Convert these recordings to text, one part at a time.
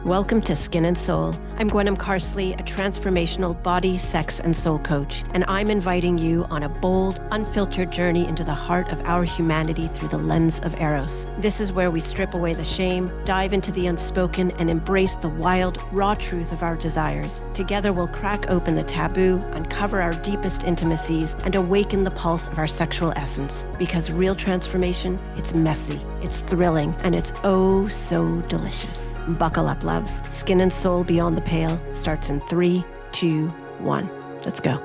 Welcome to Skin and Soul. I'm Gwenm Carsley, a transformational body, sex, and soul coach, and I'm inviting you on a bold, unfiltered journey into the heart of our humanity through the lens of Eros. This is where we strip away the shame, dive into the unspoken, and embrace the wild, raw truth of our desires. Together, we'll crack open the taboo, uncover our deepest intimacies, and awaken the pulse of our sexual essence. Because real transformation, it's messy, it's thrilling, and it's oh so delicious. Buckle up, loves. Skin and Soul Beyond the Pale starts in 3, 2, 1. Let's go.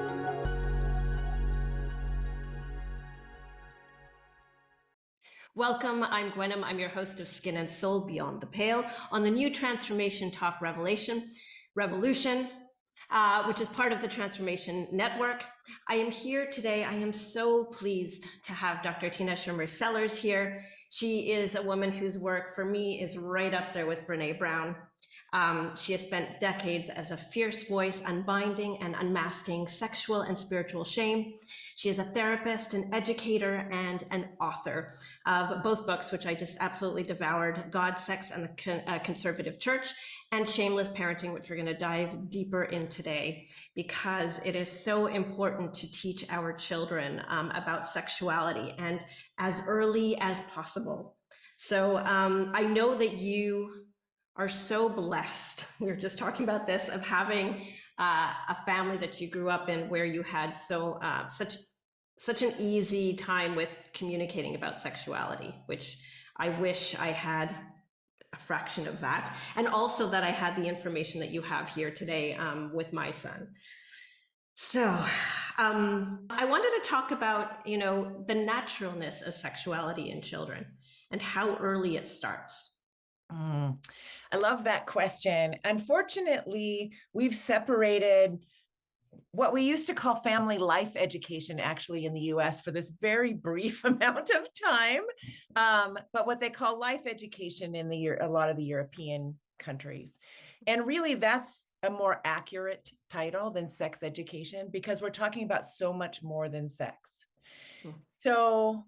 Welcome, I'm Gwenm. I'm your host of Skin and Soul Beyond the Pale on the new Transformation Talk Revolution, which is part of the Transformation Network. I am here today. I am so pleased to have Dr. Schermer Sellers here. She is a woman whose work for me is right up there with Brene Brown. She has spent decades as a fierce voice unbinding and unmasking sexual and spiritual shame. She is a therapist, an educator, and an author of both books, which I just absolutely devoured, God, Sex, and the Conservative Church, and Shameless Parenting, which we're going to dive deeper in today, because it is so important to teach our children about sexuality and as early as possible. So I know that you are so blessed. We were just talking about this, of having a family that you grew up in where you had such an easy time with communicating about sexuality, which I wish I had a fraction of that. And also that I had the information that you have here today with my son. So I wanted to talk about, the naturalness of sexuality in children and how early it starts. I love that question. Unfortunately, we've separated what we used to call family life education, actually, in the US for this very brief amount of time, but what they call life education in a lot of the European countries. And really, that's a more accurate title than sex education, because we're talking about so much more than sex. So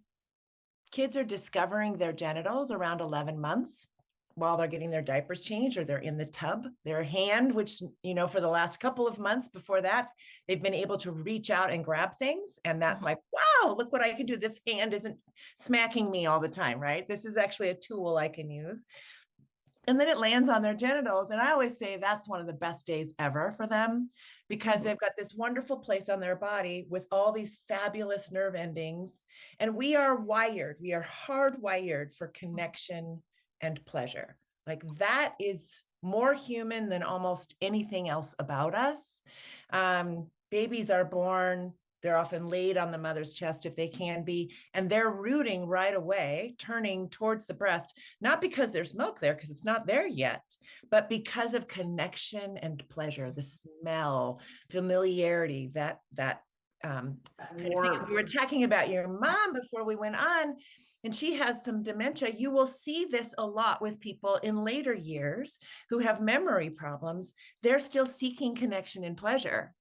kids are discovering their genitals around 11 months. While they're getting their diapers changed, or they're in the tub, their hand, which, for the last couple of months before that, they've been able to reach out and grab things. And that's like, wow, look what I can do. This hand isn't smacking me all the time, right? This is actually a tool I can use. And then it lands on their genitals. And I always say that's one of the best days ever for them, because they've got this wonderful place on their body with all these fabulous nerve endings. And we are hardwired for connection and pleasure. Like, that is more human than almost anything else about us. Babies are born, they're often laid on the mother's chest if they can be, and they're rooting right away, turning towards the breast, not because there's milk there, because it's not there yet, but because of connection and pleasure, the smell, familiarity, that kind of thing. We were talking about your mom before we went on, and she has some dementia. You will see this a lot with people in later years who have memory problems. They're still seeking connection and pleasure.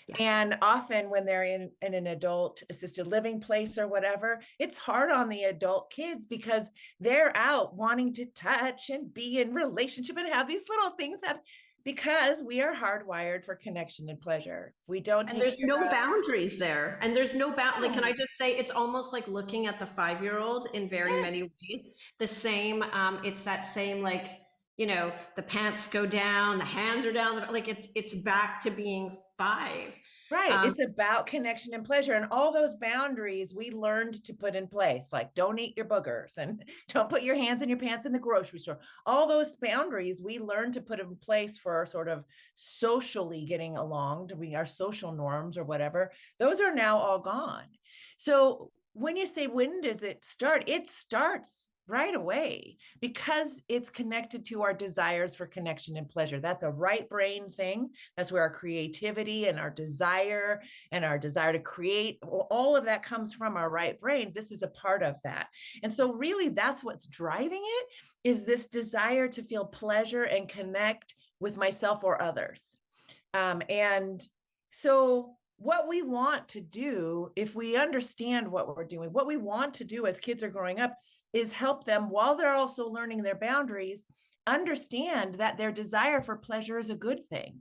Yeah. And often when they're in an adult assisted living place or whatever, it's hard on the adult kids because they're out wanting to touch and be in relationship and have these little things happen. Because we are hardwired for connection and pleasure. We don't take. And there's no boundaries there. And there's no like, can I just say, it's almost like looking at the 5-year-old in very many ways. The same, it's that same, like, the pants go down, the hands are down, like it's back to being 5. Right. It's about connection and pleasure, and all those boundaries we learned to put in place, like don't eat your boogers and don't put your hands in your pants in the grocery store. All those boundaries we learned to put in place for sort of socially getting along, our social norms or whatever. Those are now all gone. So when you say, when does it start? It starts right away, because it's connected to our desires for connection and pleasure. That's a right brain thing. That's where our creativity and our desire to create, all of that comes from our right brain. This is a part of that. And so really that's what's driving it, is this desire to feel pleasure and connect with myself or others. And so what we want to do, if we understand what we're doing, what we want to do as kids are growing up, is help them while they're also learning their boundaries, understand that their desire for pleasure is a good thing.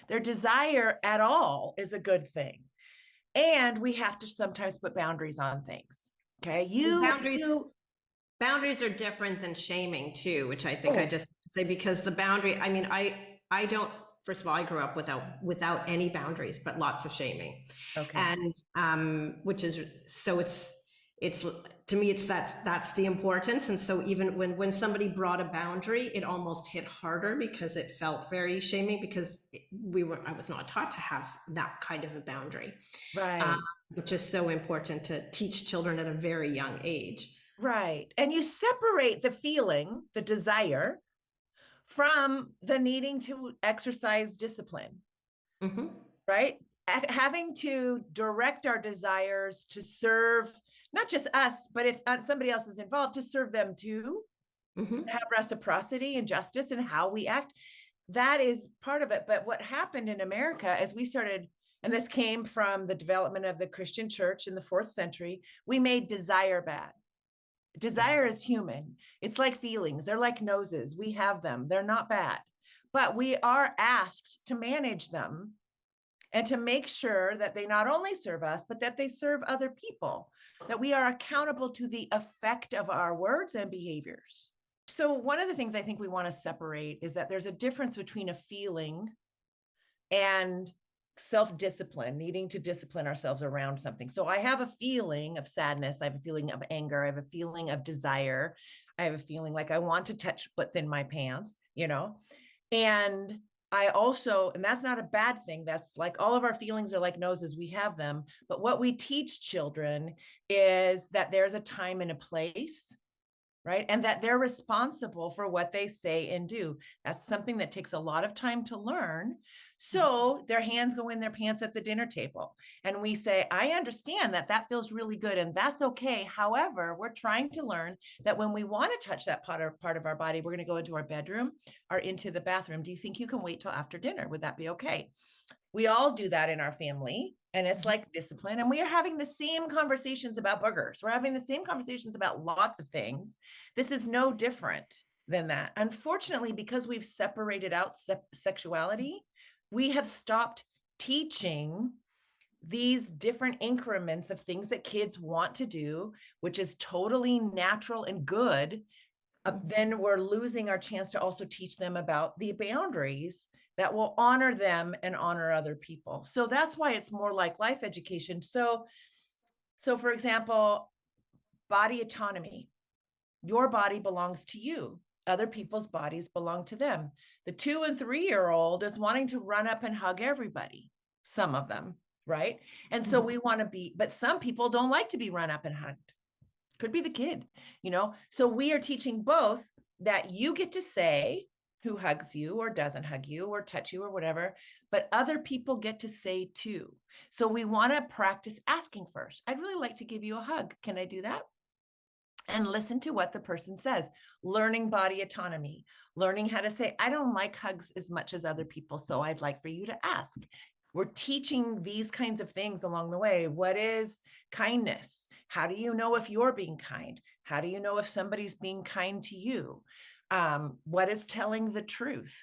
Their desire at all is a good thing. And we have to sometimes put boundaries on things. Okay. Boundaries are different than shaming too, which I think I Oh, just say, because the boundary, I mean, I don't, first of all, I grew up without any boundaries, but lots of shaming. okay. And which is, so it's to me, it's that's the importance. And so even when somebody brought a boundary, it almost hit harder because it felt very shaming, because I was not taught to have that kind of a boundary. Right. Which is so important to teach children at a very young age. Right. And you separate the feeling, the desire, from the needing to exercise discipline, Mm-hmm. right? Having to direct our desires to serve not just us, but if somebody else is involved, to serve them too, Mm-hmm. have reciprocity and justice in how we act. That is part of it. But what happened in America as we started, and this came from the development of the Christian church in the 4th century, we made desire bad. Desire is human. It's like feelings. They're like noses. We have them. They're not bad. But we are asked to manage them and to make sure that they not only serve us, but that they serve other people, that we are accountable to the effect of our words and behaviors. So one of the things I think we want to separate is that there's a difference between a feeling and self-discipline, needing to discipline ourselves around something. So I have a feeling of sadness, I have a feeling of anger, I have a feeling of desire, I have a feeling like I want to touch what's in my pants, and I also, and that's not a bad thing, that's like all of our feelings are like noses, we have them. But what we teach children is that there's a time and a place, right? And that they're responsible for what they say and do. That's something that takes a lot of time to learn. So their hands go in their pants at the dinner table. And we say, I understand that that feels really good and that's okay. However, we're trying to learn that when we want to touch that part of our body, we're going to go into our bedroom or into the bathroom. Do you think you can wait till after dinner? Would that be okay? We all do that in our family. And it's like discipline. And we are having the same conversations about boogers. We're having the same conversations about lots of things. This is no different than that. Unfortunately, because we've separated out sexuality, we have stopped teaching these different increments of things that kids want to do, which is totally natural and good. Then we're losing our chance to also teach them about the boundaries that will honor them and honor other people. So that's why it's more like life education. So for example, body autonomy. Your body belongs to you. Other people's bodies belong to them. The 2 and 3-year-old is wanting to run up and hug everybody, some of them, right? And so we want to be, but some people don't like to be run up and hugged. Could be the kid, So we are teaching both that you get to say who hugs you or doesn't hug you or touch you or whatever, but other people get to say too. So we want to practice asking first. I'd really like to give you a hug. Can I do that? And listen to what the person says. Learning body autonomy, learning how to say, I don't like hugs as much as other people, so I'd like for you to ask. We're teaching these kinds of things along the way. What is kindness? How do you know if you're being kind? How do you know if somebody's being kind to you? What is telling the truth?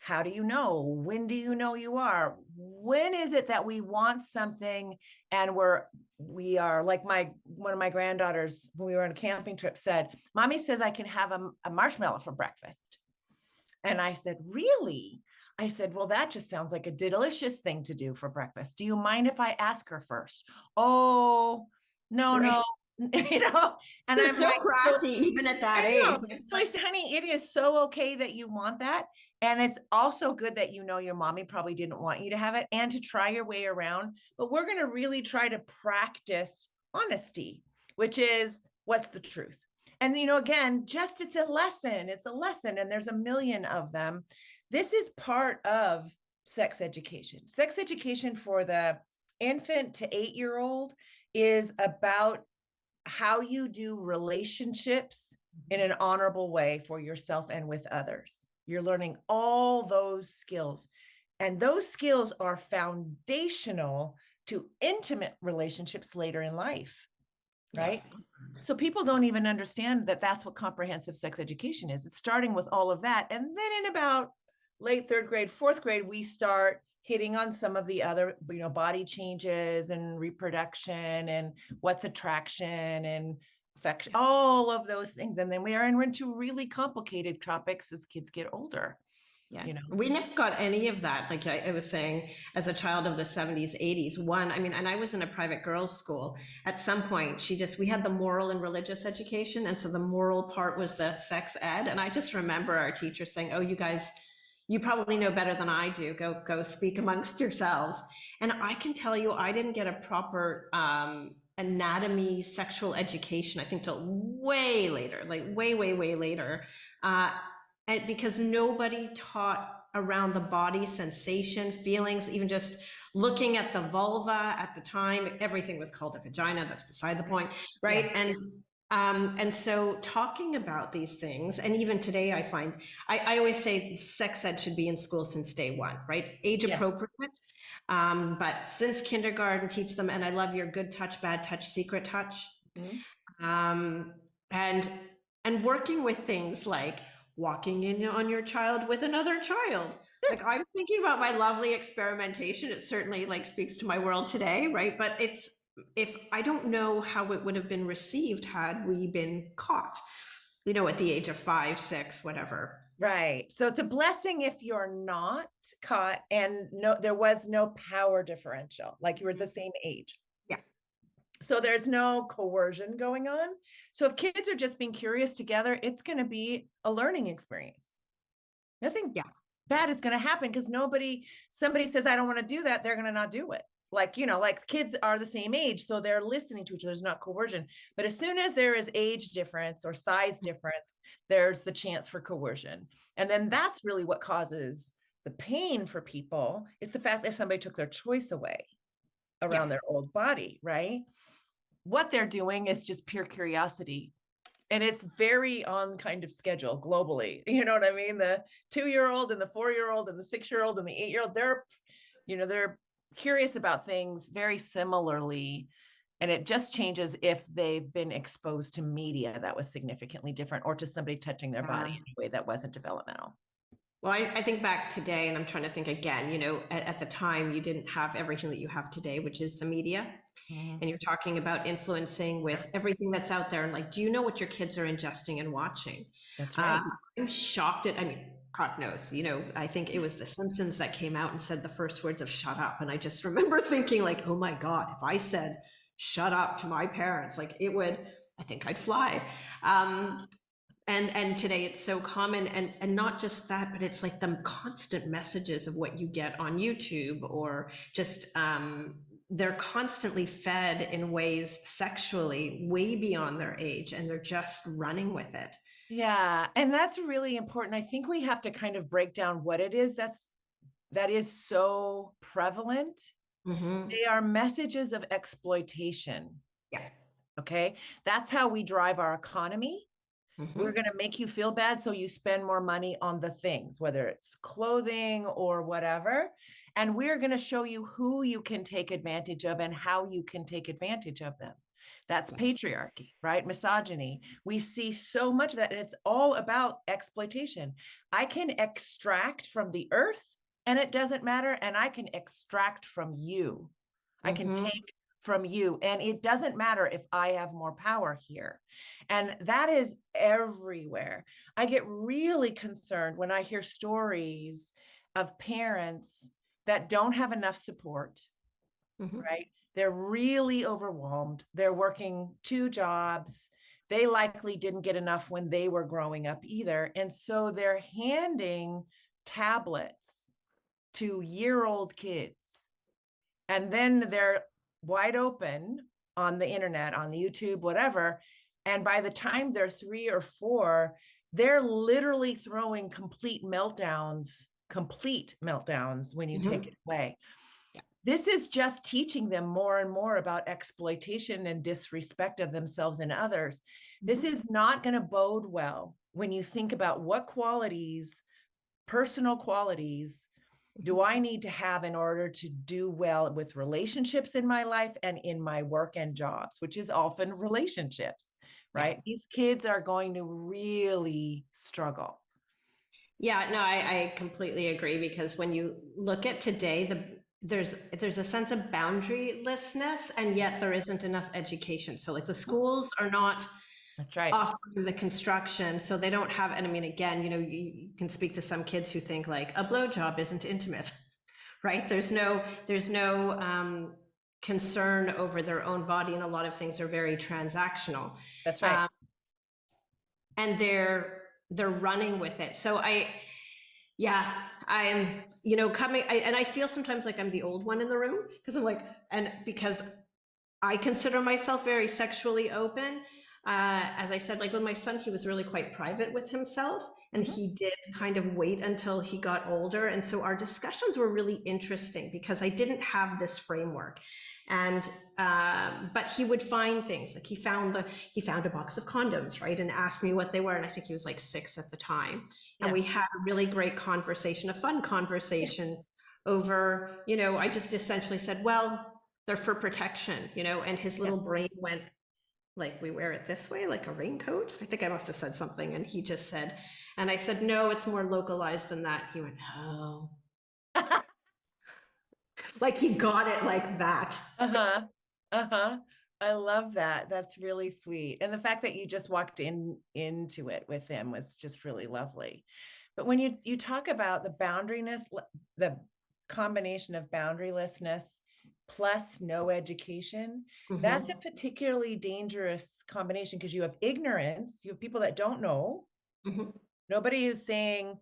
How do you know? When do you know you are? When is it that we want something and we are like one of my granddaughters, when we were on a camping trip, said, Mommy says I can have a marshmallow for breakfast. And I said, really? I said, well, that just sounds like a delicious thing to do for breakfast. Do you mind if I ask her first? Oh, no, Right. no. And They're I'm so like, crafty, even at that age. So I said, honey, it is so okay that you want that. And it's also good that your mommy probably didn't want you to have it and to try your way around. But we're going to really try to practice honesty, which is what's the truth. And, again, it's a lesson. It's a lesson. And there's a million of them. This is part of sex education. Sex education for the infant to 8-year-old is about how you do relationships in an honorable way for yourself and with others. You're learning all those skills. And those skills are foundational to intimate relationships later in life. right? So people don't even understand that that's what comprehensive sex education is. It's starting with all of that. And then in about late third grade, fourth grade, we start hitting on some of the other, body changes and reproduction and what's attraction and affection, all of those things. And then we are into really complicated topics as kids get older. Yeah, we never got any of that. Like I was saying, as a child of the 70s, 80s, and I was in a private girls' school. At some point, we had the moral and religious education. And so the moral part was the sex ed. And I just remember our teacher saying, oh, you guys, you probably know better than I do. Go speak amongst yourselves. And I can tell you, I didn't get a proper anatomy, sexual education, I think till way later, like way, way, way later. And because nobody taught around the body sensation, feelings, even just looking at the vulva at the time, everything was called a vagina. That's beside the point, right? Yes. And so talking about these things, and even today I find, I always say sex ed should be in school since day one, right? Age appropriate. But since kindergarten, teach them, and I love your good touch, bad touch, secret touch. Mm-hmm. And working with things like walking in on your child with another child. Like I'm thinking about my lovely experimentation. It certainly like speaks to my world today, right? But if I don't know how it would have been received had we been caught, at the age of 5, 6, whatever. Right. So it's a blessing if you're not caught and there was no power differential, like you were the same age. Yeah. So there's no coercion going on. So if kids are just being curious together, it's going to be a learning experience. Nothing bad is going to happen because somebody says, I don't want to do that. They're going to not do it. Like kids are the same age. So they're listening to each other. There's not coercion. But as soon as there is age difference or size difference, there's the chance for coercion. And then that's really what causes the pain for people is the fact that somebody took their choice away around their old body, right? What they're doing is just pure curiosity. And it's very on kind of schedule globally. You know what I mean? The 2-year-old and the 4-year-old and the 6-year-old and the 8-year-old, they're curious about things very similarly. And it just changes if they've been exposed to media that was significantly different or to somebody touching their body in a way that wasn't developmental. Well, I think back today, and I'm trying to think again, at the time you didn't have everything that you have today, which is the media. Mm-hmm. And you're talking about influencing with everything that's out there. And like, do you know what your kids are ingesting and watching? That's right. I'm shocked God knows, I think it was The Simpsons that came out and said the first words of shut up. And I just remember thinking like, oh my God, if I said shut up to my parents, like I think I'd fly. And today it's so common, and not just that, but it's like the constant messages of what you get on YouTube or just they're constantly fed in ways sexually way beyond their age, and they're just running with it. Yeah, and that's really important. I think we have to kind of break down what it is that is so prevalent. Mm-hmm. They are messages of exploitation. Yeah. Okay, that's how we drive our economy. Mm-hmm. We're going to make you feel bad, so you spend more money on the things, whether it's clothing or whatever. And we're going to show you who you can take advantage of and how you can take advantage of them. That's patriarchy, right? Misogyny. We see so much of that, and it's all about exploitation. I can extract from the earth, and it doesn't matter, and I can extract from you. Mm-hmm. I can take from you, and it doesn't matter if I have more power here. And that is everywhere. I get really concerned when I hear stories of parents that don't have enough support, mm-hmm. right? They're really overwhelmed. They're working 2 jobs. They likely didn't get enough when they were growing up either. And so they're handing tablets to year-old kids. And then they're wide open on the internet, on the YouTube, whatever. And by the time they're 3 or 4, they're literally throwing complete meltdowns when you mm-hmm. take it away. Yeah. This is just teaching them more and more about exploitation and disrespect of themselves and others. Mm-hmm. This is not going to bode well when you think about what qualities, personal qualities, do I need to have in order to do well with relationships in my life and in my work and jobs, which is often relationships, right? Yeah. These kids are going to really struggle. Yeah, no, I completely agree because when you look at today, there's a sense of boundarylessness, and yet there isn't enough education. So like the schools are not That's right. offering the construction, so they don't have, and I mean, again, you can speak to some kids who think like a blowjob isn't intimate, right? There's no concern over their own body, and a lot of things are very transactional. That's right. Um, and they're running with it. So yeah, I'm, coming, and I feel sometimes like I'm the old one in the room because I'm like, and because I consider myself very sexually open. As I said, like with my son, he was really quite private with himself, and Mhm. he did kind of wait until he got older. And so our discussions were really interesting because I didn't have this framework. And but he would find things like he found a box of condoms, right, and asked me what they were. And I think he was like 6 at the time. And Yeah. we had a really great conversation, a fun conversation over, I just essentially said, well, they're for protection, and his Yeah. little brain went like, we wear it this way, like a raincoat. I think I must have said something. And he just said, and I said, no, it's more localized than that. He went, oh, like he got it like that. Uh-huh. Uh-huh. I love that. That's really sweet. And the fact that you just walked into it with him was just really lovely. But when you talk about the boundaryness, the combination of boundarylessness plus no education, that's a Mm-hmm. particularly dangerous combination because you have ignorance, you have people that don't know. Mm-hmm. Nobody is saying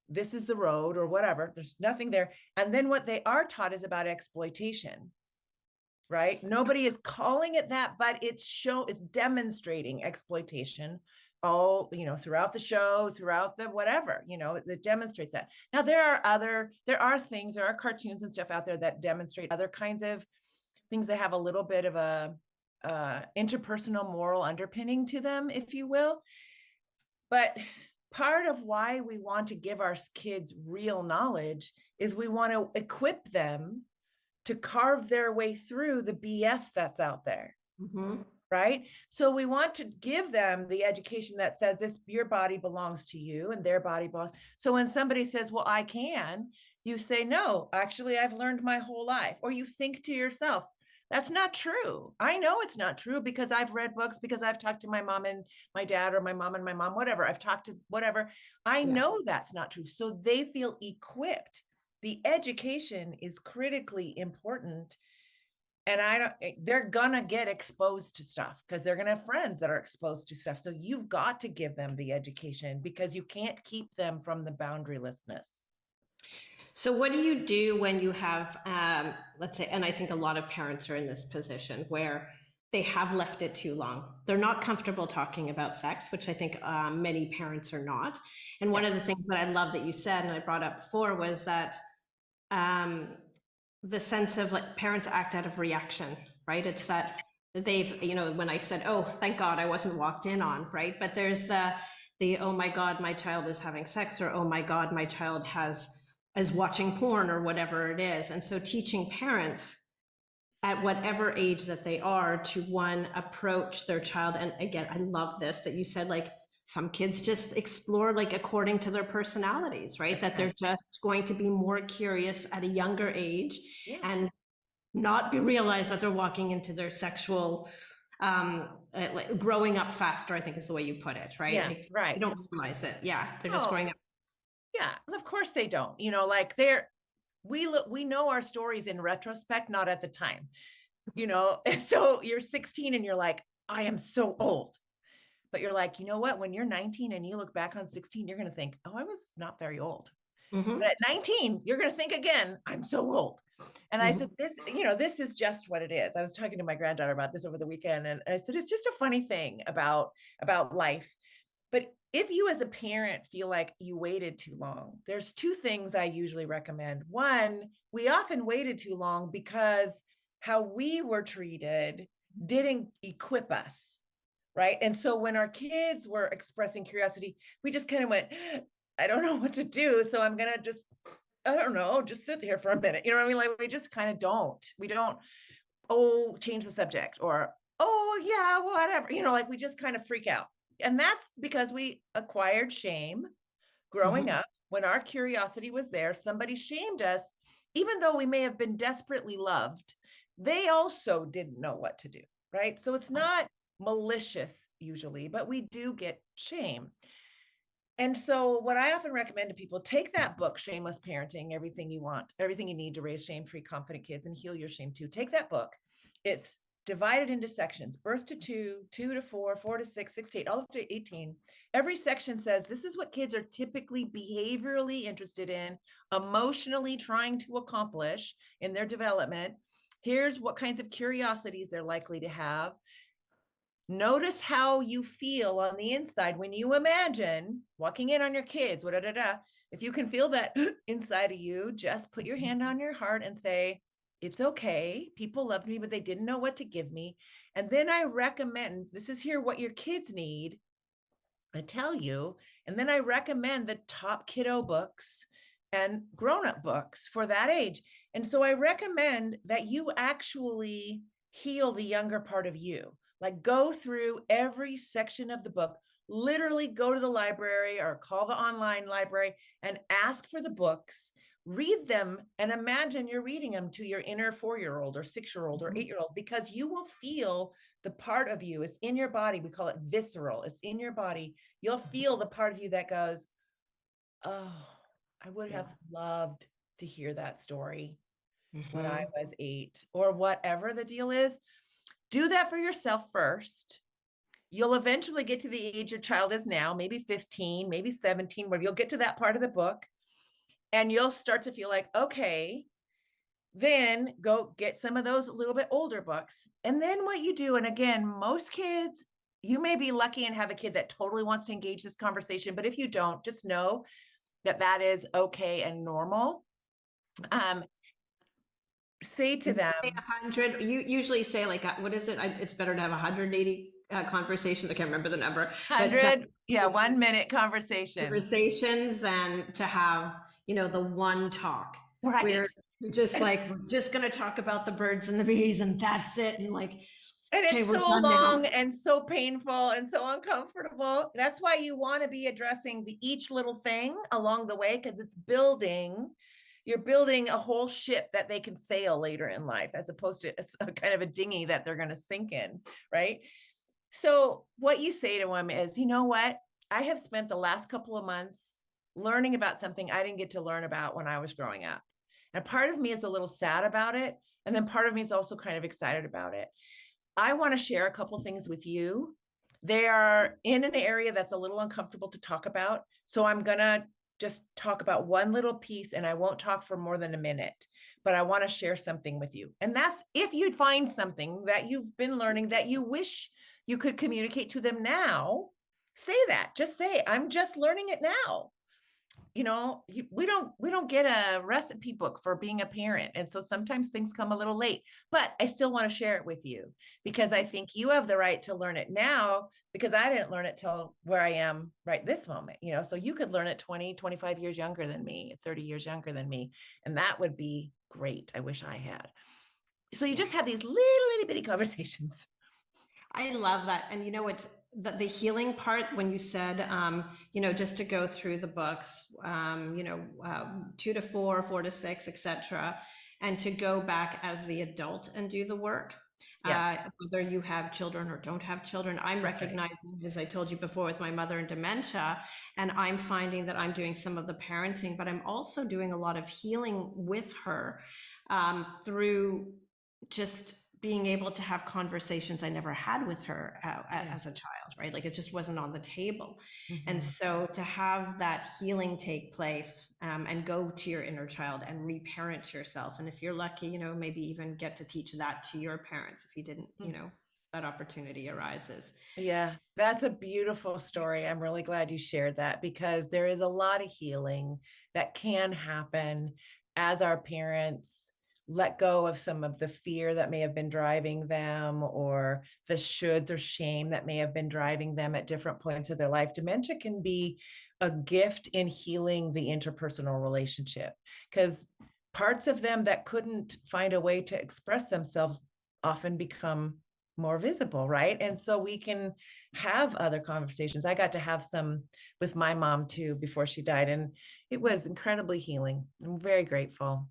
this is the road or whatever. There's nothing there. And then what they are taught is about exploitation, right? Nobody is calling it that, but it's demonstrating exploitation all, throughout the show, throughout the whatever, it demonstrates that. Now there are cartoons and stuff out there that demonstrate other kinds of things that have a little bit of a interpersonal moral underpinning to them, if you will. But part of why we want to give our kids real knowledge is we want to equip them to carve their way through the BS that's out there. Mm-hmm. Right. So we want to give them the education that says your body belongs to you and their body belongs. So when somebody says, well, I can, you say, no, actually, I've learned my whole life. Or you think to yourself, that's not true. I know it's not true because I've read books, because I've talked to my mom and my dad, or my mom and my mom, whatever. I've talked to whatever. I Yeah. know that's not true. So they feel equipped. The education is critically important. And they're gonna get exposed to stuff because they're gonna have friends that are exposed to stuff. So you've got to give them the education because you can't keep them from the boundarylessness. So what do you do when you have, let's say, and I think a lot of parents are in this position where they have left it too long. They're not comfortable talking about sex, which I think many parents are not. And one Yeah. of the things that I love that you said, and I brought up before, was that um, the sense of like parents act out of reaction, right? It's that they've, when I said, oh, thank God I wasn't walked in on, right? But there's the oh my God, my child is having sex, or oh my God, my child is watching porn, or whatever it is. And so teaching parents at whatever age that they are to one, approach their child. And again, I love this that you said, like, some kids just explore like according to their personalities, right? That's That they're right. just going to be more curious at a younger age Yeah. and not realize that they're walking into their sexual like growing up faster, I think is the way you put it, right? Yeah. Like Right. they don't realize it. Yeah, they're just Oh, growing up. yeah. Of course they don't. Like we know our stories in retrospect, not at the time. And so you're 16 and you're like, I am so old. But you're like, you know what? When you're 19 and you look back on 16, you're going to think, oh, I was not very old. Mm-hmm. But at 19, you're going to think again, I'm so old. And I said, this is just what it is. I was talking to my granddaughter about this over the weekend. And I said, it's just a funny thing about life. But if you as a parent feel like you waited too long, there's two things I usually recommend. One, we often waited too long because how we were treated didn't equip us. Right. And so when our kids were expressing curiosity, we just kind of went, I don't know what to do. So I'm going to just I don't know, just sit here for a minute. You know what I mean? Like we just kind of we don't, change the subject or, yeah, whatever. Like we just kind of freak out. And that's because we acquired shame growing Mhm. up. When our curiosity was there, somebody shamed us, even though we may have been desperately loved. They also didn't know what to do, right? So it's not malicious usually, but we do get shame. And so, what I often recommend to people, take that book, Shameless Parenting, Everything You Want, Everything You Need to Raise Shame Free, Confident Kids and Heal Your Shame Too. Take that book. It's divided into sections: birth to 2, 2 to 4, 4 to 6, 6 to 8, all up to 18. Every section says this is what kids are typically behaviorally interested in, emotionally trying to accomplish in their development. Here's what kinds of curiosities they're likely to have. Notice how you feel on the inside when you imagine walking in on your kids. If you can feel that inside of you, just put your hand on your heart and say, it's okay. People loved me, but they didn't know what to give me. And then I recommend, this is here what your kids need. I tell you, and then I recommend the top kiddo books and grown-up books for that age. And so I recommend that you actually heal the younger part of you. Like go through every section of the book, literally go to the library or call the online library and ask for the books, read them, and imagine you're reading them to your inner 4-year-old or 6-year-old or 8-year-old, because you will feel the part of you. It's in your body. We call it visceral. It's in your body. You'll feel the part of you that goes, oh, I would Yeah. have loved to hear that story when I Mhm. was 8, or whatever the deal is. Do that for yourself first. You'll eventually get to the age your child is now, maybe 15, maybe 17, where you'll get to that part of the book and you'll start to feel like, okay, then go get some of those a little bit older books. And then what you do, and again, most kids, you may be lucky and have a kid that totally wants to engage this conversation, but if you don't, just know that that is okay and normal. Um, say to When you them, say 100, you usually say like, what is it? It's better to have 180 conversations. I can't remember the number, but 100, yeah, 1 minute conversations. conversations than to have, the one talk where Right. you're just And like, we're just going to talk about the birds and the bees and that's it. And like, okay, it's we're so done now. long and so painful and so uncomfortable. That's why you want to be addressing each little thing along the way, because you're building a whole ship that they can sail later in life, as opposed to a kind of a dinghy that they're going to sink in, right? So what you say to them is, you know what? I have spent the last couple of months learning about something I didn't get to learn about when I was growing up. And part of me is a little sad about it. And then part of me is also kind of excited about it. I want to share a couple things with you. They are in an area that's a little uncomfortable to talk about. So I'm going to just talk about one little piece, and I won't talk for more than a minute, but I want to share something with you. And that's if you'd find something that you've been learning that you wish you could communicate to them now, say that. Just say, I'm just learning it now. We don't get a recipe book for being a parent, and so sometimes things come a little late, but I still want to share it with you because I think you have the right to learn it now, because I didn't learn it till where I am right this moment. So you could learn it 20, 25 years younger than me, 30 years younger than me, and that would be great. I wish I had. So you just have these little itty bitty conversations. I love that. And it's the healing part when you said, just to go through the books, 2 to 4, 4 to 6, etc., and to go back as the adult and do the work. Yes, Whether you have children or don't have children, I'm that's right. recognizing, as I told you before, with my mother and dementia, and I'm finding that I'm doing some of the parenting, but I'm also doing a lot of healing with her through just being able to have conversations I never had with her Yeah. as a child, right? Like it just wasn't on the table. And Mhm. so to have that healing take place and go to your inner child and reparent yourself. And if you're lucky, maybe even get to teach that to your parents if you didn't, that opportunity arises. Yeah, that's a beautiful story. I'm really glad you shared that, because there is a lot of healing that can happen as our parents let go of some of the fear that may have been driving them, or the shoulds or shame that may have been driving them at different points of their life. Dementia can be a gift in healing the interpersonal relationship, because parts of them that couldn't find a way to express themselves often become more visible, right? And so we can have other conversations. I got to have some with my mom too before she died, and it was incredibly healing. I'm very grateful.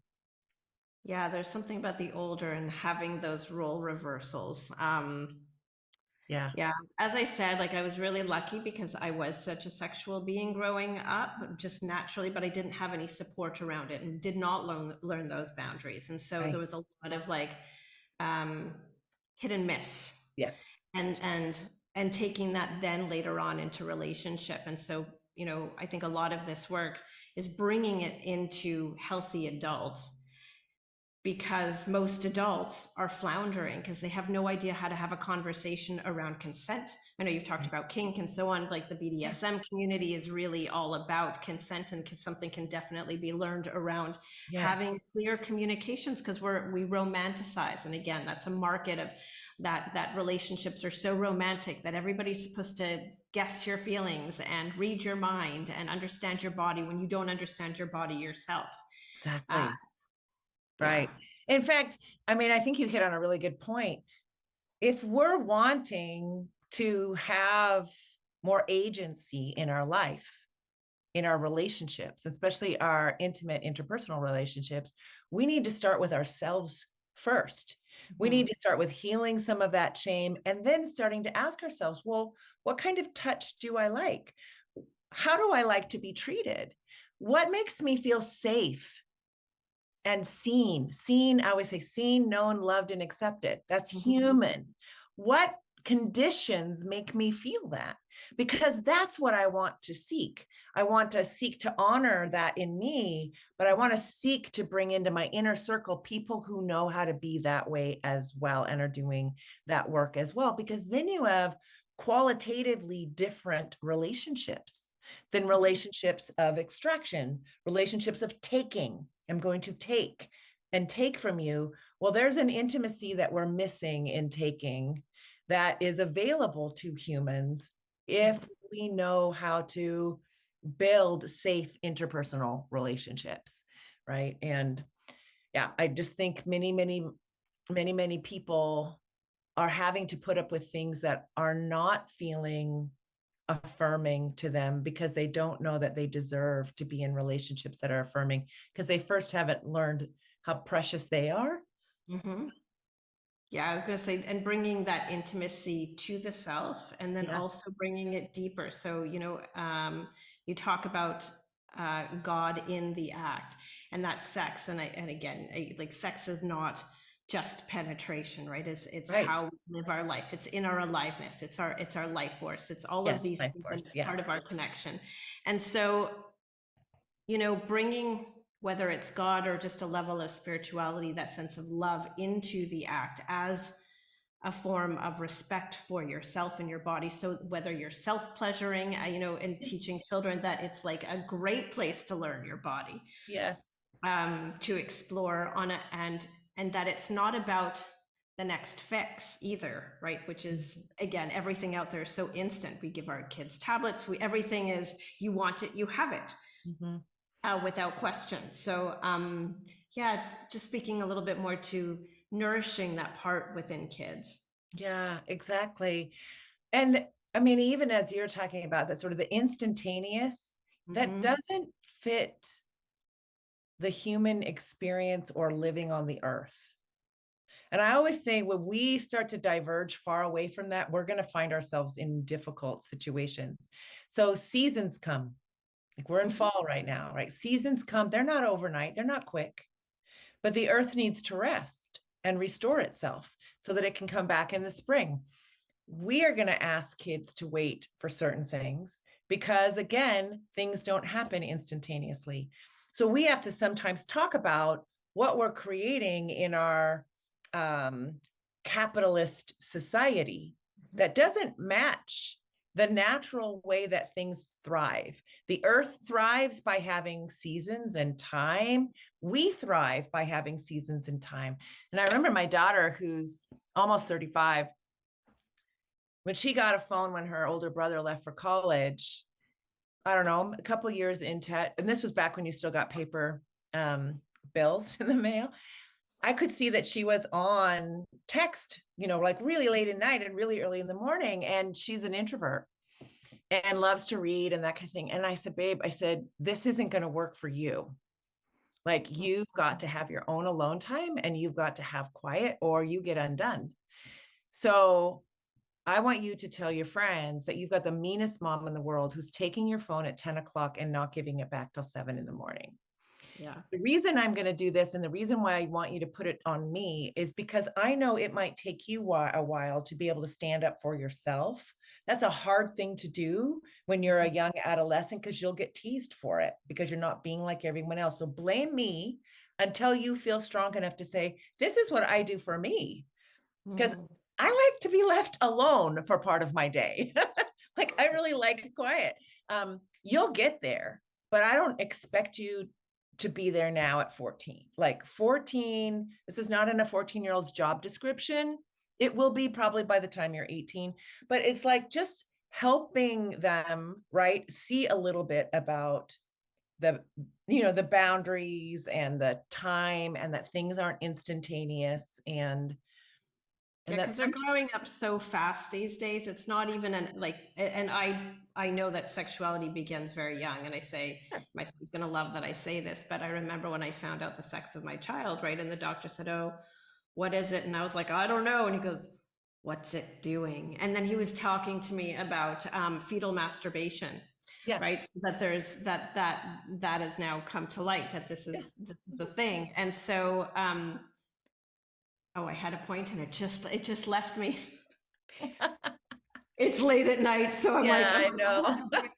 Yeah, there's something about the older and having those role reversals. Yeah. Yeah, as I said, like I was really lucky because I was such a sexual being growing up, just naturally, but I didn't have any support around it and did not learn those boundaries. And so there Right. was a lot of like um, hit and miss, Yes. and and taking that then later on into relationship. And so, you know, I think a lot of this work is bringing it into healthy adults, because most adults are floundering because they have no idea how to have a conversation around consent. I know you've talked Right. about kink and so on, like the BDSM community is really all about consent, and something can definitely be learned around Yes. having clear communications, because we romanticize. And again, that's a market of that relationships are so romantic that everybody's supposed to guess your feelings and read your mind and understand your body when you don't understand your body yourself. Uh, Exactly. yeah. Right. In fact, I mean, I think you hit on a really good point. If we're wanting to have more agency in our life, in our relationships, especially our intimate interpersonal relationships, we need to start with ourselves first. We need Mhm. to start with healing some of that shame, and then starting to ask ourselves, well, what kind of touch do I like? How do I like to be treated? What makes me feel safe and seen? I always say seen, known, loved, and accepted. That's Mhm. human. What conditions make me feel that? Because that's what I want to seek. I want to seek to honor that in me, but I want to seek to bring into my inner circle people who know how to be that way as well and are doing that work as well, because then you have qualitatively different relationships than relationships of extraction, relationships of taking. I'm going to take and take from you. Well, there's an intimacy that we're missing in taking that is available to humans if we know how to build safe interpersonal relationships, right? And yeah, I just think many people are having to put up with things that are not feeling affirming to them, because they don't know that they deserve to be in relationships that are affirming, because they first haven't learned how precious they are. Mhm. Yeah, I was going to say, and bringing that intimacy to the self, and then Yes. also bringing it deeper. So, you know, you talk about God in the act, and that's sex. And again, like sex is not just penetration, right? It's Right. how we live our life. It's in our aliveness. It's our life force. It's all of Yes. these Life things, and force. it's Yes. part of our connection. And so, you know, bringing, whether it's God or just a level of spirituality, that sense of love into the act as a form of respect for yourself and your body. So whether you're self-pleasuring, you know, and teaching children that it's like a great place to learn your body, Yes. to explore on it, and that it's not about the next fix either, right? Which is, again, everything out there is so instant. We give our kids tablets, everything is, you want it, you have it, Mm-hmm. without question. So yeah, just speaking a little bit more to nourishing that part within kids. Yeah, exactly. And I mean, even as you're talking about that sort of the instantaneous, that Mm-hmm. doesn't fit the human experience or living on the earth. And I always say when we start to diverge far away from that, we're going to find ourselves in difficult situations. So seasons come, like we're in Mm-hmm. fall right now, right? Seasons come, they're not overnight, they're not quick, but the earth needs to rest and restore itself so that it can come back in the spring. We are going to ask kids to wait for certain things because, again, things don't happen instantaneously. So we have to sometimes talk about what we're creating in our um, capitalist society that doesn't match the natural way that things thrive. The earth thrives by having seasons and time. We thrive by having seasons and time. And I remember my daughter, who's almost 35, when she got a phone when her older brother left for college, I don't know, a couple of years into it, and this was back when you still got paper bills in the mail. I could see that she was on text, like really late at night and really early in the morning. And she's an introvert and loves to read and that kind of thing. And I said, babe, this isn't going to work for you. Like, you've got to have your own alone time and you've got to have quiet or you get undone. So I want you to tell your friends that you've got the meanest mom in the world who's taking your phone at 10 o'clock and not giving it back till 7 in the morning. Yeah. The reason I'm going to do this and the reason why I want you to put it on me is because I know it might take you a while to be able to stand up for yourself. That's a hard thing to do when you're a young adolescent, because you'll get teased for it because you're not being like everyone else. So blame me until you feel strong enough to say, this is what I do for me. Because I like to be left alone for part of my day. Like, I really like quiet. You'll get there, but I don't expect you to be there now at 14. Like 14, this is not in a 14-year-old's job description. It will be probably by the time you're 18, but it's like just helping them, right, see a little bit about the boundaries and the time, and that things aren't instantaneous, and Yeah, because they're growing up so fast these days. It's not even and I know that sexuality begins very young, and I say, my son's gonna love that I say this, but I remember when I found out the sex of my child, right? And the doctor said, "Oh, what is it?" And I was like, "I don't know." And he goes, "What's it doing?" And then he was talking to me about fetal masturbation. Yeah. Right. So that there's that has now come to light, that this is a thing. And so oh, I had a point and it just left me. It's late at night, so I'm like, I know. but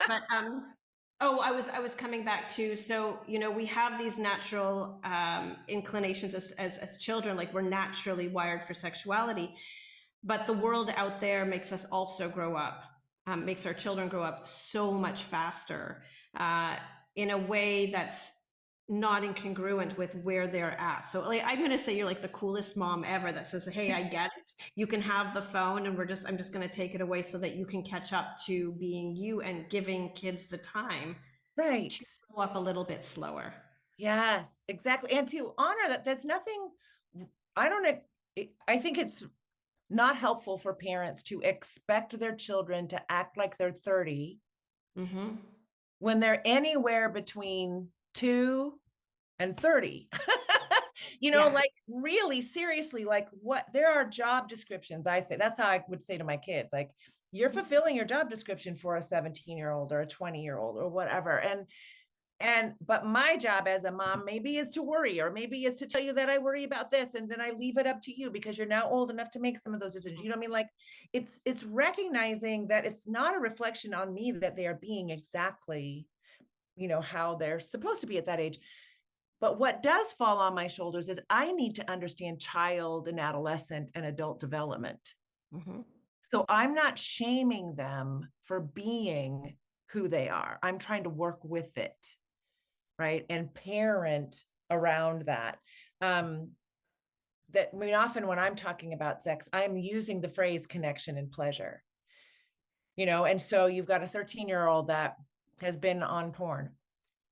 oh, I was coming back to, so we have these natural inclinations as children, like we're naturally wired for sexuality, but the world out there makes us also grow up, makes our children grow up so much faster, in a way that's not incongruent with where they're at. So like, I'm going to say you're like the coolest mom ever that says, "Hey, I get it. You can have the phone and I'm just going to take it away so that you can catch up to being you," and giving kids the time Right. to grow up a little bit slower. Yes, exactly. And to honor that, there's nothing, I think it's not helpful for parents to expect their children to act like they're 30 when they're anywhere between 2 and 30. Yeah. Like, really seriously, like, there are job descriptions. I say, that's how I would say to my kids, like, you're fulfilling your job description for a 17-year-old or a 20-year-old or whatever. But my job as a mom maybe is to worry, or maybe is to tell you that I worry about this, and then I leave it up to you because you're now old enough to make some of those decisions. You know what I mean? Like, it's recognizing that it's not a reflection on me that they are being exactly, how they're supposed to be at that age. But what does fall on my shoulders is I need to understand child and adolescent and adult development. So I'm not shaming them for being who they are. I'm trying to work with it, right? And parent around that. Often when I'm talking about sex, I'm using the phrase connection and pleasure. And so you've got a 13-year-old that has been on porn.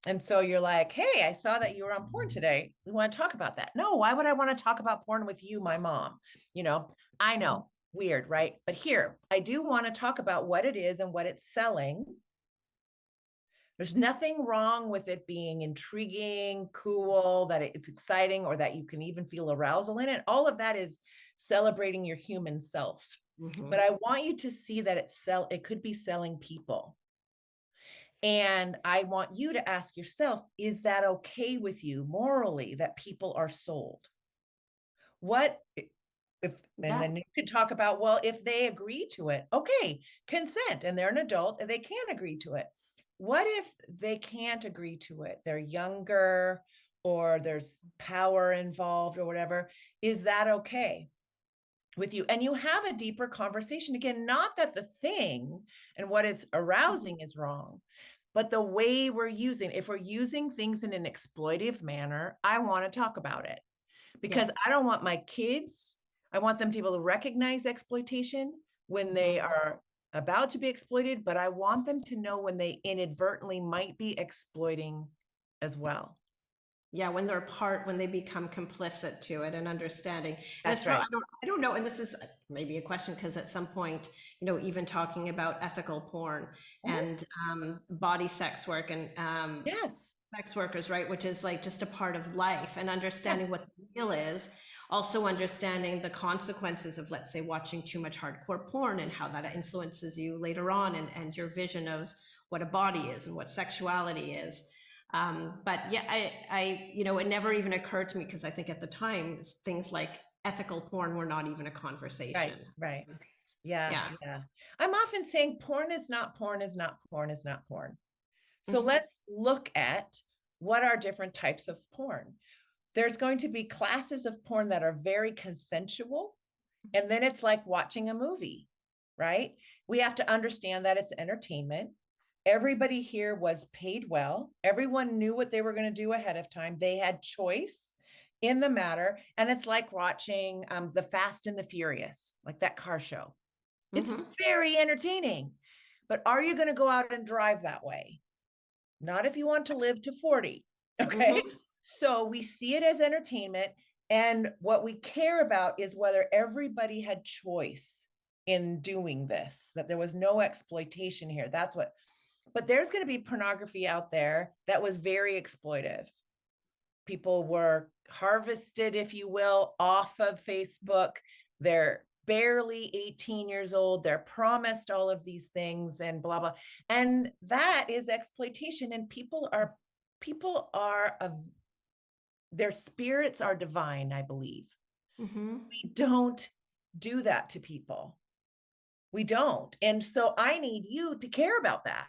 And so you're like, "Hey, I saw that you were on porn today. We want to talk about that." No, why would I want to talk about porn with you, my mom? I know, weird, right? But here, I do want to talk about what it is and what it's selling. There's nothing wrong with it being intriguing, cool, that it's exciting, or that you can even feel arousal in it. All of that is celebrating your human self. But I want you to see that it could be selling people. And I want you to ask yourself, is that okay with you morally, that people are sold? What if, and then you could talk about, well, if they agree to it, okay, consent, and they're an adult and they can agree to it. What if they can't agree to it? They're younger, or there's power involved, or whatever. Is that okay? with you, and you have a deeper conversation. Again, not that the thing and what it's arousing is wrong, but the way we're using, if we're using things in an exploitive manner, I want to talk about it, because I don't want my kids, I want them to be able to recognize exploitation when they are about to be exploited, but I want them to know when they inadvertently might be exploiting as well. Yeah, when they're part, when they become complicit to it and understanding. And That's it's probably, right. I don't know, and this is maybe a question because at some point, even talking about ethical porn and body sex work and Yes. sex workers, right, which is like just a part of life, and Yeah. understanding what the real is, also understanding the consequences of, let's say, watching too much hardcore porn and how that influences you later on, and your vision of what a body is and what sexuality is. But yeah, it never even occurred to me, because I think at the time things like ethical porn were not even a conversation. Right. Right. Yeah. Yeah. Yeah. I'm often saying porn is not porn is not porn is not porn. So Mhm. let's look at what are different types of porn. There's going to be classes of porn that are very consensual, and then it's like watching a movie, right? We have to understand that it's entertainment. Everybody here was paid well. Everyone knew what they were going to do ahead of time. They had choice in the matter. And it's like watching The Fast and the Furious, like that car show. It's Mhm. very entertaining. But are you going to go out and drive that way? Not if you want to live to 40. Okay. Mhm. So we see it as entertainment. And what we care about is whether everybody had choice in doing this, that there was no exploitation here. That's what, but there's going to be pornography out there that was very exploitive. People were harvested, if you will, off of Facebook. They're barely 18 years old. They're promised all of these things and blah, blah. And that is exploitation. And people are, their spirits are divine, I believe. Mhm. We don't do that to people. We don't. And so I need you to care about that.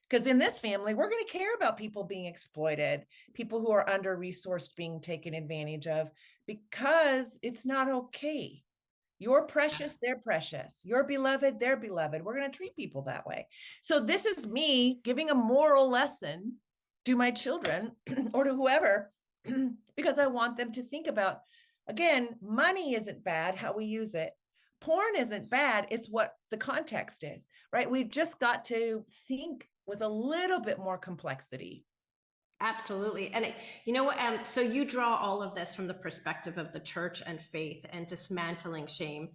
Because in this family, we're going to care about people being exploited, people who are under resourced being taken advantage of, because it's not okay. You're precious, they're precious. You're beloved, they're beloved. We're going to treat people that way. So this is me giving a moral lesson to my children or to whoever, because I want them to think about, again, money isn't bad, how we use it. Porn isn't bad, it's what the context is, right? We've just got to think with a little bit more complexity. Absolutely. And so you draw all of this from the perspective of the church and faith and dismantling shame.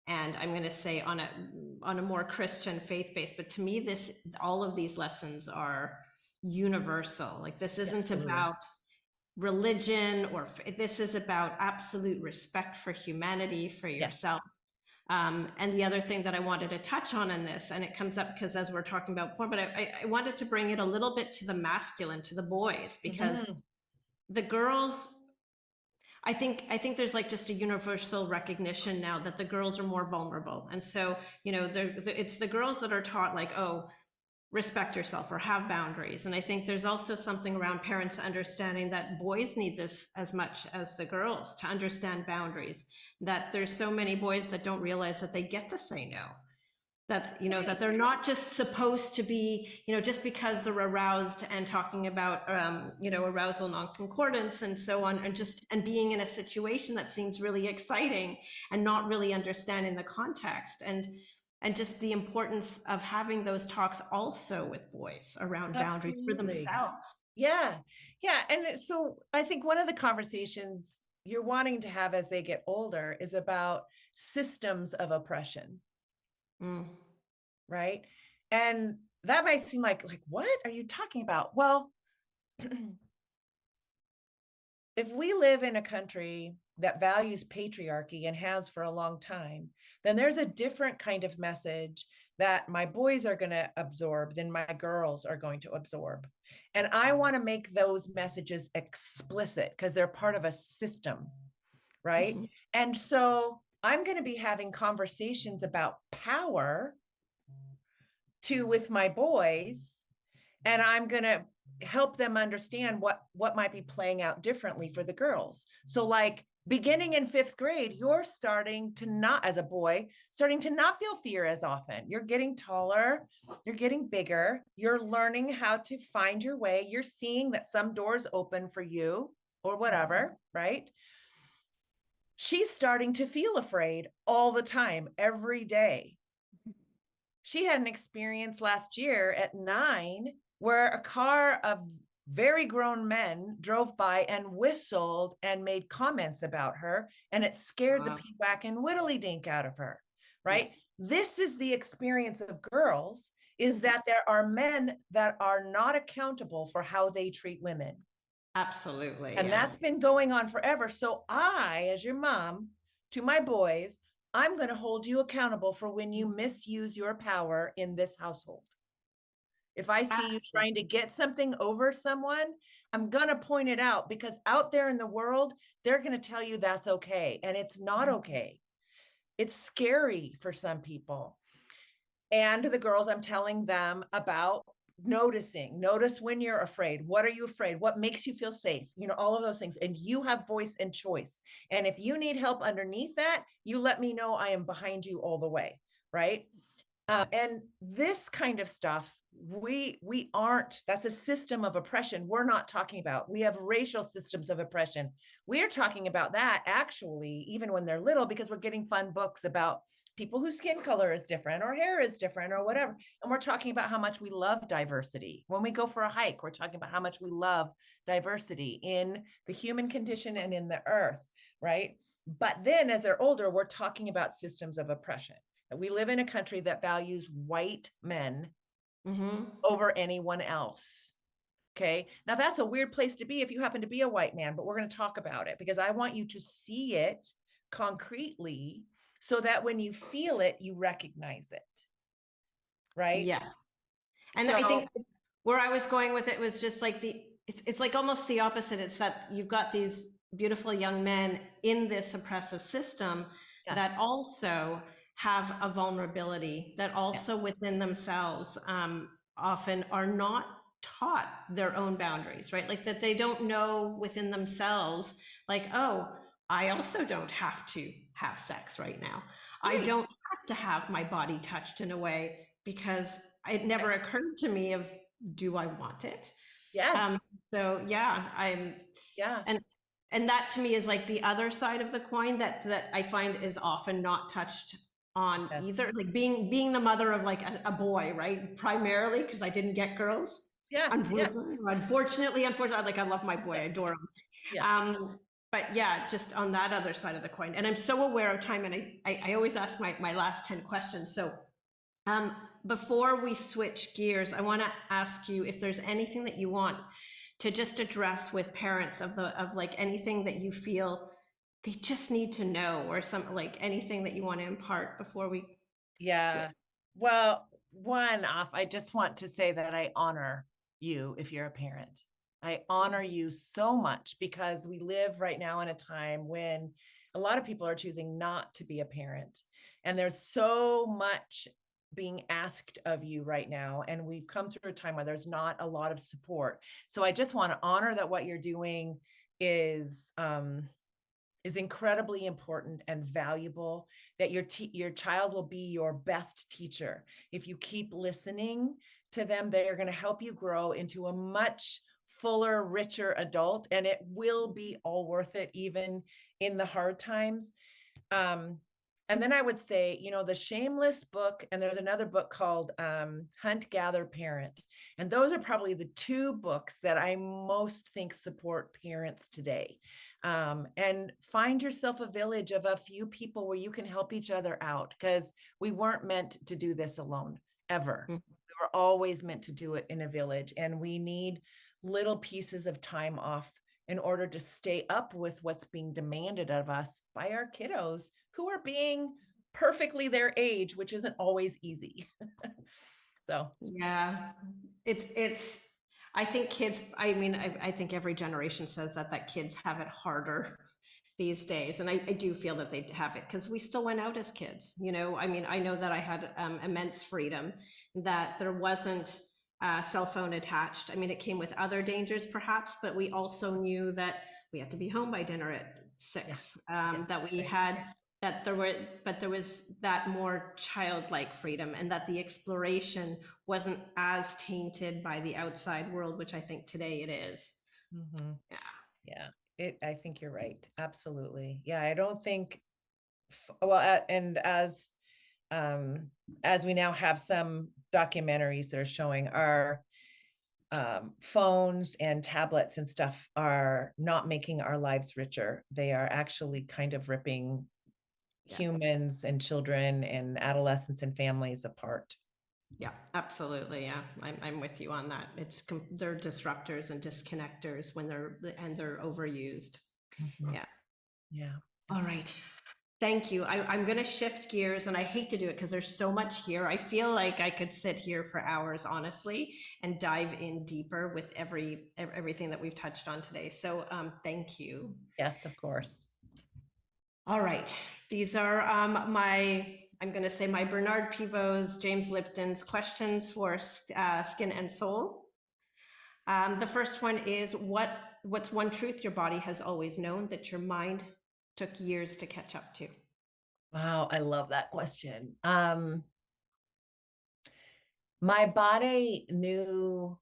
And I'm going to say on a more Christian faith base, but to me, all of these lessons are universal. Like, this isn't Absolutely. about religion this is about absolute respect for humanity, for Yes. yourself. And the other thing that I wanted to touch on in this, and it comes up because as we're talking about porn, but I wanted to bring it a little bit to the masculine, to the boys, because Mhm. the girls, I think there's like just a universal recognition now that the girls are more vulnerable. And so, it's the girls that are taught, like, oh, respect yourself or have boundaries. And I think there's also something around parents understanding that boys need this as much as the girls, to understand boundaries, that there's so many boys that don't realize that they get to say no, Right. that they're not just supposed to be, just because they're aroused and talking about, arousal non-concordance and so on, and being in a situation that seems really exciting and not really understanding the context, and just the importance of having those talks also with boys around boundaries for Absolutely. themselves. Yeah. Yeah. And so I think one of the conversations you're wanting to have as they get older is about systems of oppression, Mm. right? And that might seem like what are you talking about? Well, if we live in a country that values patriarchy and has for a long time, then there's a different kind of message that my boys are going to absorb than my girls are going to absorb. And I want to make those messages explicit because they're part of a system, right? Mm-hmm. And so I'm going to be having conversations about power with my boys, and I'm going to help them understand what might be playing out differently for the girls. So like beginning in 5th grade, you're starting to not, as a boy, starting to not feel fear as often. You're getting taller, you're getting bigger, you're learning how to find your way. You're seeing that some doors open for you or whatever, right? She's starting to feel afraid all the time, every day. She had an experience last year at 9 where a car of very grown men drove by and whistled and made comments about her, and it scared the pee-whack and whittly-dink out of her, right? Yeah. This is the experience of girls, is that there are men that are not accountable for how they treat women. Absolutely. And that's been going on forever. So I, as your mom, to my boys, I'm going to hold you accountable for when you misuse your power in this household. If I see you trying to get something over someone, I'm going to point it out, because out there in the world, they're going to tell you that's okay. And it's not okay. It's scary for some people. And the girls, I'm telling them about notice when you're afraid. What are you afraid? What makes you feel safe? You know, all of those things. And you have voice and choice. And if you need help underneath that, you let me know. I am behind you all the way. Right. And this kind of stuff, we aren't, that's a system of oppression we're not talking about. We have racial systems of oppression. We are talking about that actually, even when they're little, because we're getting fun books about people whose skin color is different or hair is different or whatever. And we're talking about how much we love diversity. When we go for a hike, we're talking about how much we love diversity in the human condition and in the earth, right? But then as they're older, we're talking about systems of oppression. We live in a country that values white men over anyone else. Okay. Now that's a weird place to be if you happen to be a white man, but we're going to talk about it because I want you to see it concretely so that when you feel it, you recognize it. Right. Yeah. And so, I think where I was going with it was just like it's like almost the opposite. It's that you've got these beautiful young men in this oppressive system that also have a vulnerability, that also within themselves often are not taught their own boundaries, right? Like that they don't know within themselves, like, oh, I also don't have to have sex right now. Right. I don't have to have my body touched in a way because it never occurred to me of, do I want it? Yes. So yeah, and that to me is like the other side of the coin that I find is often not touched on either, like being the mother of like a boy, right? Primarily because I didn't get girls. Yeah. Unfortunately, like I love my boy, I adore him. Yeah. But yeah, just on that other side of the coin. And I'm so aware of time, and I always ask my last 10 questions. So before we switch gears, I want to ask you if there's anything that you want to just address with parents of like anything that you feel they just need to know, or something, like anything that you want to impart before we switch. Well, I just want to say that I honor you if you're a parent. I honor you so much because we live right now in a time when a lot of people are choosing not to be a parent, and there's so much being asked of you right now, and we've come through a time where there's not a lot of support. So I just want to honor that what you're doing is incredibly important and valuable, that your child will be your best teacher. If you keep listening to them, they're going to help you grow into a much fuller, richer adult, and it will be all worth it, even in the hard times. And then I would say, you know, the Shameless book, and there's another book called Hunt, Gather, Parent. And those are probably the two books that I most think support parents today. And find yourself a village of a few people where you can help each other out, because we weren't meant to do this alone, ever. We were always meant to do it in a village, and we need little pieces of time off in order to stay up with what's being demanded of us by our kiddos who are being perfectly their age, which isn't always easy. So yeah, it's I think kids, I mean, I think every generation says that kids have it harder these days, and I do feel that they have it because we still went out as kids, you know. I mean, I know that I had immense freedom, that there wasn't cell phone attached. I mean, it came with other dangers perhaps, but we also knew that we had to be home by dinner at 6, Yeah, that we thanks. had, that there was that more childlike freedom, and that the exploration wasn't as tainted by the outside world, which I think today it is. Mhm. Yeah. Yeah, I think you're right. Absolutely. Yeah, I don't think, and as we now have some documentaries that are showing our phones and tablets and stuff are not making our lives richer. They are actually kind of ripping Yeah. humans and children and adolescents and families apart. Yeah, absolutely. Yeah, I'm with you on that. They're disruptors and disconnectors when they're overused. Mhm. Yeah. Yeah. All right. Thank you. I'm going to shift gears, and I hate to do it because there's so much here. I feel like I could sit here for hours, honestly, and dive in deeper with everything that we've touched on today. So thank you. Yes, of course. All right. These are I'm going to say my Bernard Pivot's, James Lipton's questions for skin and soul. The first one is, what's one truth your body has always known that your mind took years to catch up to? Wow, I love that question. My body knew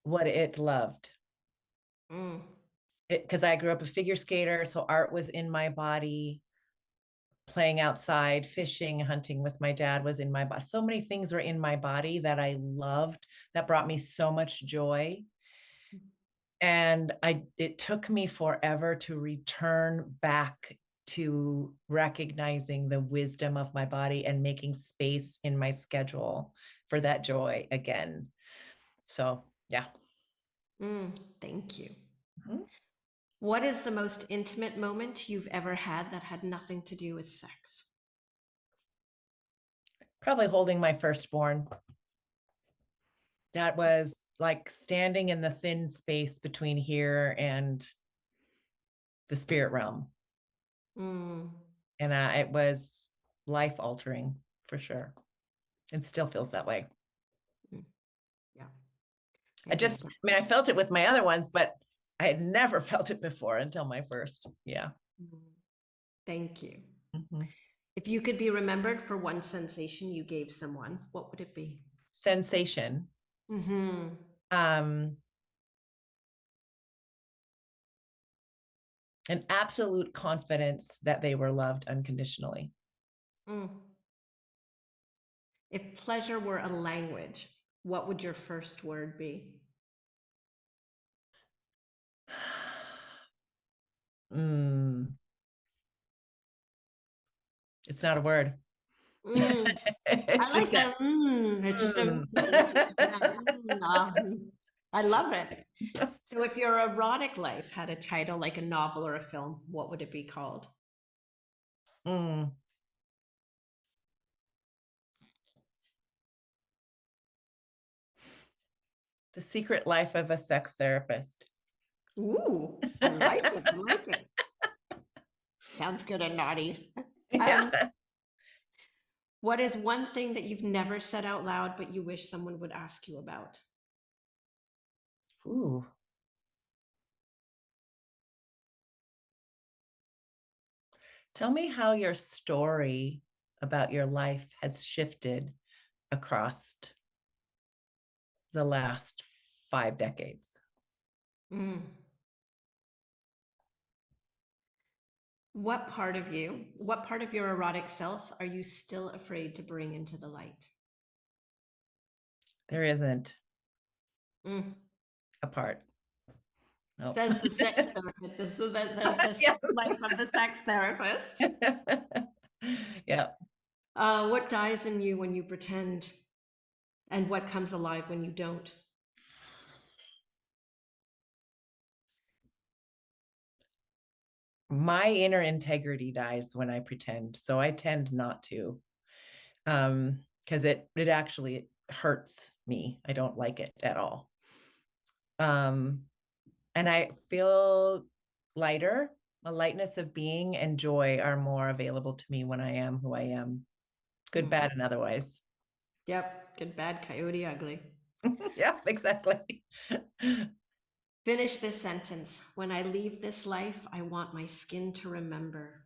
what it loved. Mm. Because I grew up a figure skater, so art was in my body. Playing outside, fishing, hunting with my dad was in my body. So many things were in my body that I loved, that brought me so much joy. And it took me forever to return back to recognizing the wisdom of my body and making space in my schedule for that joy again. So, yeah. Thank you. Mhm. What is the most intimate moment you've ever had that had nothing to do with sex? Probably holding my firstborn. That was like standing in the thin space between here and the spirit realm. Mm. And it was life altering for sure. It still feels that way. Yeah. I felt it with my other ones, but I had never felt it before until my first. Yeah. Thank you. Mhm. If you could be remembered for one sensation you gave someone, what would it be? Sensation. Mm-hmm. Um, an absolute confidence that they were loved unconditionally. Mm. If pleasure were a language, what would your first word be? Mm, it's not a word. Mm. I It's like just a that. It's just a. mm. I love it. So, if your erotic life had a title like a novel or a film, what would it be called? Mm. The Secret Life of a Sex Therapist. Ooh, I like it. I like it. Sounds good and naughty. Yeah. What is one thing that you've never said out loud, but you wish someone would ask you about? Ooh. Tell me how your story about your life has shifted across the last 5 decades. Mm. What part of you, what part of your erotic self are you still afraid to bring into the light? There isn't Mm. a part. Nope. Says the sex therapist. This is the Yeah. sex life of the sex therapist. Yeah. What dies in you when you pretend, and what comes alive when you don't? My inner integrity dies when I pretend, so I tend not to. Because it actually hurts me. I don't like it at all. And I feel lighter. A lightness of being and joy are more available to me when I am who I am, good, bad, and otherwise. Yep, good, bad, coyote, ugly. Yeah, exactly. Finish this sentence. When I leave this life, I want my skin to remember.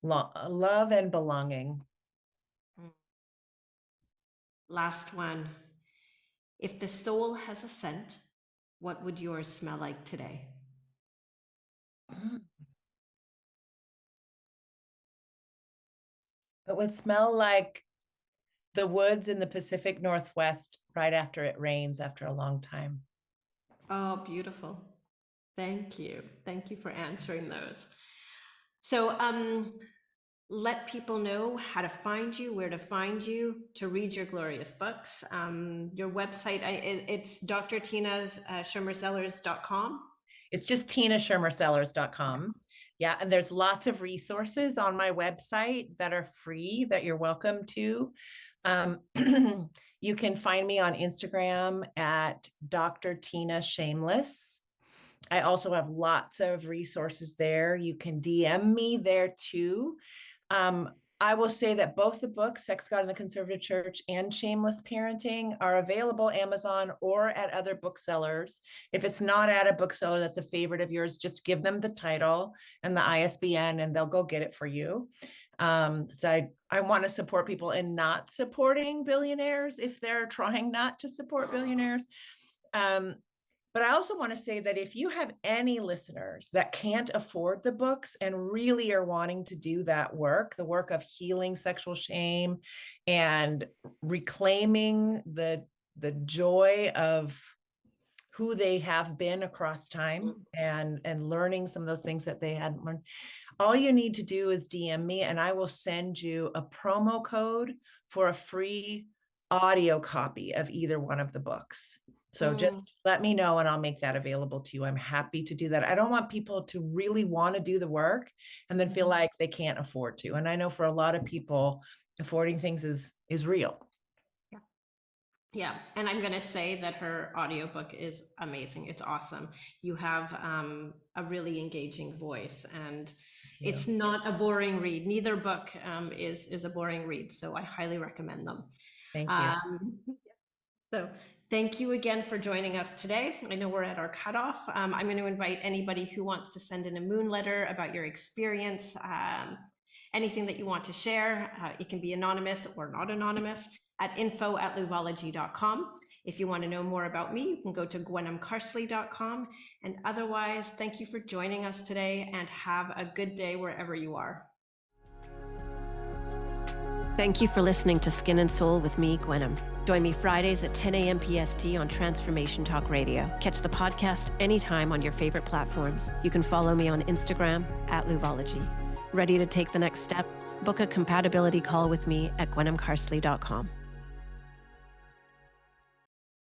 Love and belonging. Last one. If the soul has a scent, what would yours smell like today? It would smell like the woods in the Pacific Northwest right after it rains after a long time. Oh, beautiful. Thank you. Thank you for answering those. So let people know how to find you, where to find you, to read your glorious books. Your website, it's Dr. Tina's SchermerSellers.com. It's just tinaschermersellers.com. Yeah, and there's lots of resources on my website that are free that you're welcome to. You can find me on Instagram at Dr. Tina Shameless. I also have lots of resources there. You can DM me there too. I will say that both the books, Sex, God, and the Conservative Church and Shameless Parenting, are available Amazon or at other booksellers. If it's not at a bookseller that's a favorite of yours, just give them the title and the ISBN and they'll go get it for you. So I want to support people in not supporting billionaires if they're trying not to support billionaires. But I also want to say that if you have any listeners that can't afford the books and really are wanting to do that work, the work of healing sexual shame and reclaiming the joy of who they have been across time and learning some of those things that they hadn't learned, all you need to do is DM me and I will send you a promo code for a free audio copy of either one of the books. So just let me know and I'll make that available to you. I'm happy to do that. I don't want people to really want to do the work and then feel like they can't afford to. And I know for a lot of people, affording things is real. Yeah, and I'm going to say that her audiobook is amazing. It's awesome. You have a really engaging voice and it's not a boring read. Neither book is a boring read. So I highly recommend them. Thank you. So thank you again for joining us today. I know we're at our cutoff. I'm going to invite anybody who wants to send in a moon letter about your experience, anything that you want to share. It can be anonymous or not anonymous at info@louvology.com. If you want to know more about me, you can go to gwenmcarsley.com. And otherwise, thank you for joining us today and have a good day wherever you are. Thank you for listening to Skin and Soul with me, Gwenm. Join me Fridays at 10 a.m. PST on Transformation Talk Radio. Catch the podcast anytime on your favorite platforms. You can follow me on Instagram @Louvology. Ready to take the next step? Book a compatibility call with me at gwenmcarsley.com.